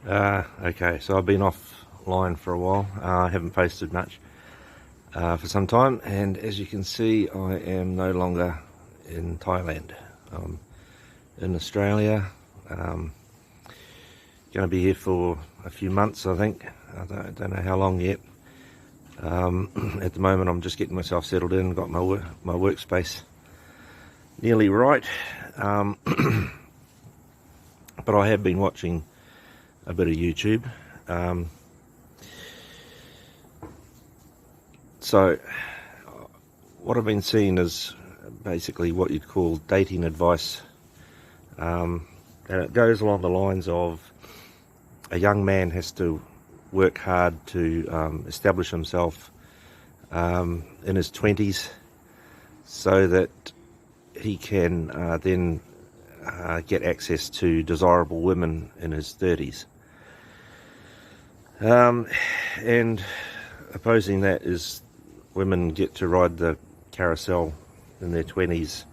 Okay, so I've been offline for a while. I haven't posted much for some time, and as you can see, I am no longer in Thailand. I'm in Australia. Going to be here for a few months, I think. I don't know how long yet. At the moment, I'm just getting myself settled in. Got my workspace nearly right, but I have been watching a bit of YouTube. So what I've been seeing is basically what you'd call dating advice, and it goes along the lines of a young man has to work hard to establish himself in his 20s so that he can then get access to desirable women in his 30s. And opposing that is women get to ride the carousel in their 20s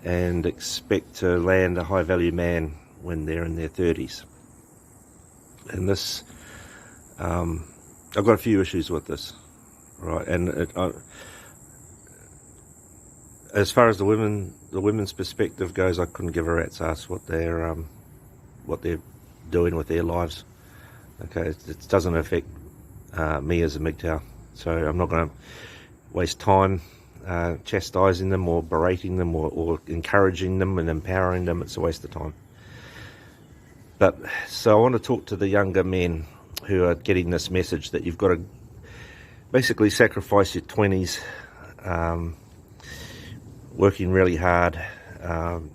and expect to land a high value man when they're in their 30s. And this, I've got a few issues with this, right? And as far as the women's perspective goes, I couldn't give a rat's ass what they're doing with their lives. Okay, it doesn't affect me as a MGTOW, so I'm not going to waste time chastising them or berating them or encouraging them and empowering them. It's a waste of time. But so I want to talk to the younger men who are getting this message that you've got to basically sacrifice your 20s, working really hard, and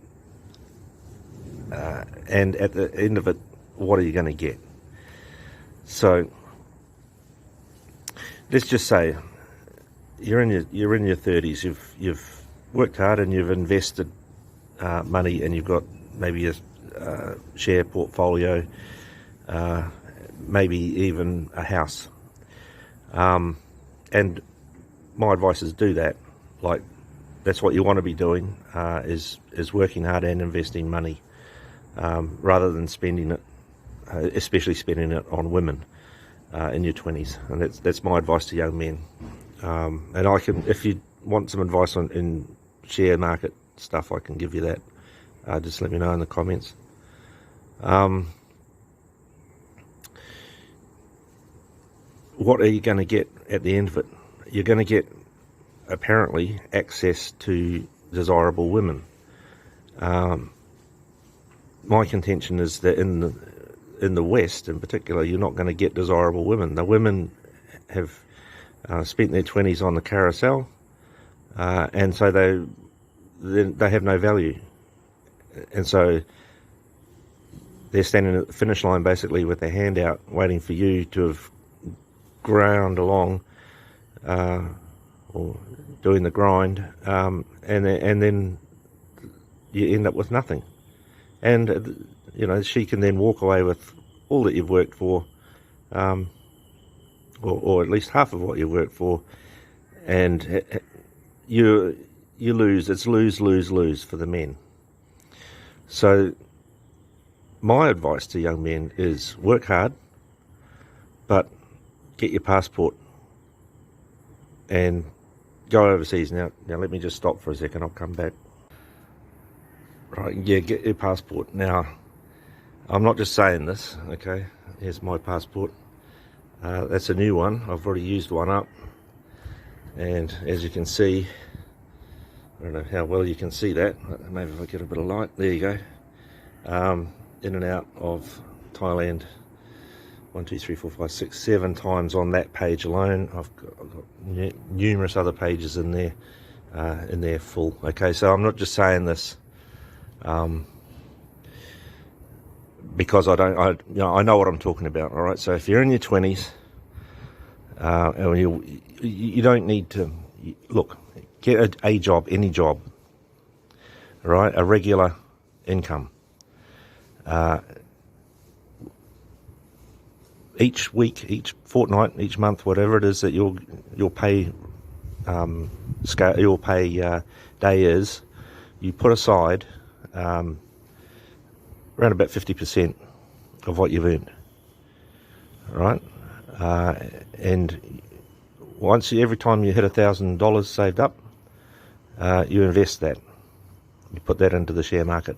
at the end of it, what are you going to get? So let's just say you're in your 30s. You've worked hard and you've invested money, and you've got maybe a share portfolio, maybe even a house. And my advice is do that. Like, that's what you want to be doing, is working hard and investing money, rather than spending it, especially spending it on women in your 20s. And that's my advice to young men. And I can, if you want some advice in share market stuff, I can give you that. Just let me know in the comments. What are you going to get at the end of it? You're going to get, apparently, access to desirable women. My contention is that in the West, in particular, you're not going to get desirable women. The women have spent their 20s on the carousel, and so they have no value, and so they're standing at the finish line basically with their hand out, waiting for you to have ground along, or doing the grind, and then you end up with nothing. And she can then walk away with all that you've worked for, or at least half of what you've worked for, and you lose. It's lose for the men. So my advice to young men is work hard, but get your passport and go overseas. Now let me just stop for a second. I'll come back. Right, yeah, get your passport. Now, I'm not just saying this, okay? Here's my passport. That's a new one. I've already used one up. And as you can see, I don't know how well you can see that. Maybe if I get a bit of light. There you go. In and out of Thailand 1, 2, 3, 4, 5, 6, 7 times on that page alone. I've got numerous other pages in there full. Okay, so I'm not just saying this because I know what I'm talking about. All right, so if you're in your 20s, and you don't need to look, get a job, any job. All right, a regular income. Each week, each fortnight, each month, whatever it is that your pay scale, your pay day is, you put aside around about 50% of what you've earned, right? And every time you hit $1,000 saved up, you invest that. You put that into the share market.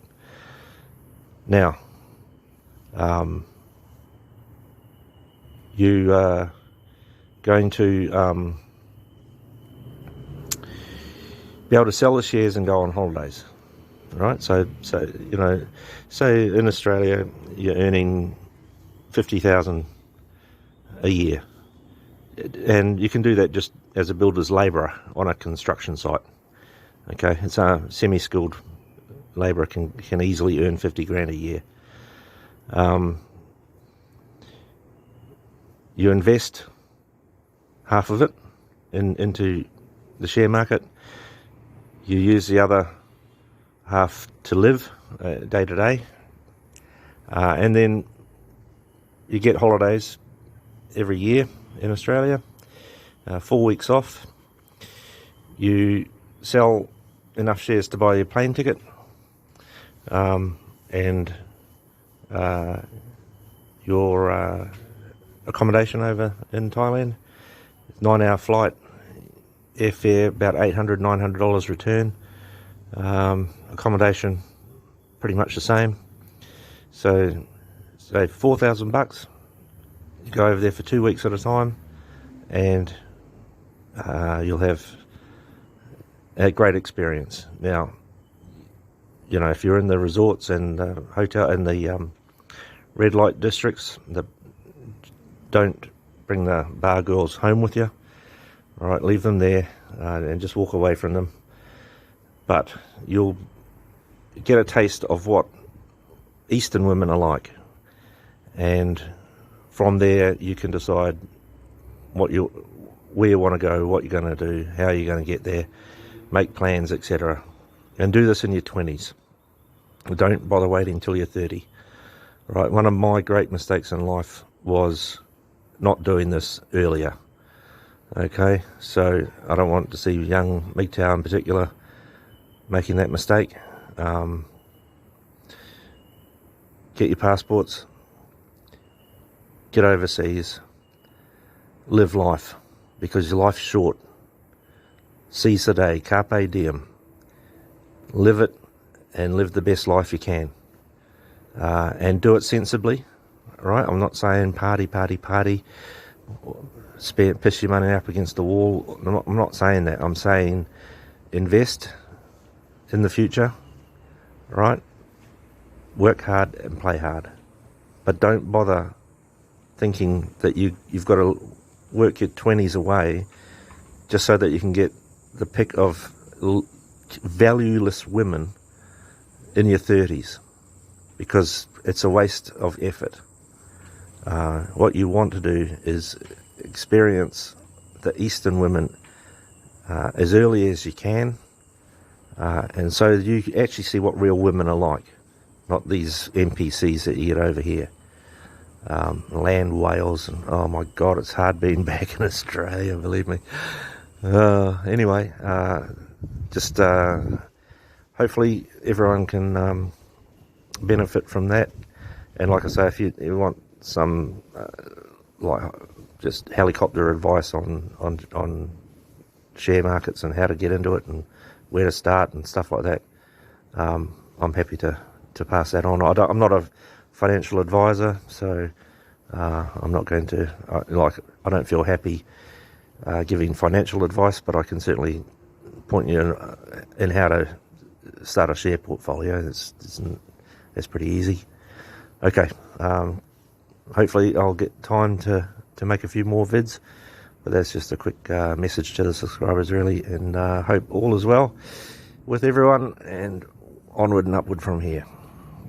Now, you are going to be able to sell the shares and go on holidays, right? So you know, say in Australia you're earning 50,000 a year, and you can do that just as a builder's labourer on a construction site. Okay, it's a semi-skilled labourer can easily earn 50 grand a year. You invest half of it into the share market. You use the other half to live day to day, and then you get holidays every year in Australia, 4 weeks off. You sell enough shares to buy your plane ticket, and your accommodation over in Thailand. 9-hour flight, airfare about $800, $900 return. Accommodation pretty much the same. So say $4,000. You go over there for 2 weeks at a time, and you'll have a great experience. Now, you know, if you're in the resorts and hotel and the red light districts, don't bring the bar girls home with you. All right, leave them there and just walk away from them. But you'll get a taste of what Eastern women are like, and from there you can decide where you want to go, what you're going to do, how you're going to get there, make plans, etc. And do this in your 20s. Don't bother waiting until you're 30. Right, one of my great mistakes in life was not doing this earlier. Okay, so I don't want to see young MGTOW in particular making that mistake. Get your passports, get overseas, live life, because your life's short. Seize the day, carpe diem. Live it and live the best life you can. And do it sensibly, right? I'm not saying party, piss your money up against the wall. I'm not saying that. I'm saying invest in the future, right? Work hard and play hard. But don't bother thinking that you've got to work your 20s away just so that you can get the pick of valueless women in your 30s, because it's a waste of effort. What you want to do is experience the Eastern women as early as you can, and so you actually see what real women are like, not these NPCs that you get over here. Land whales, and oh my god, it's hard being back in Australia, believe me. Anyway, just hopefully everyone can benefit from that. And like I say, if you want some like just helicopter advice on share markets and how to get into it and where to start and stuff like that, I'm happy to pass that on. I'm not a financial advisor, so I'm not going to I don't feel happy giving financial advice, but I can certainly point you in how to start a share portfolio. It's pretty easy. Okay, hopefully I'll get time to make a few more vids, but that's just a quick message to the subscribers really, and hope all is well with everyone, and onward and upward from here.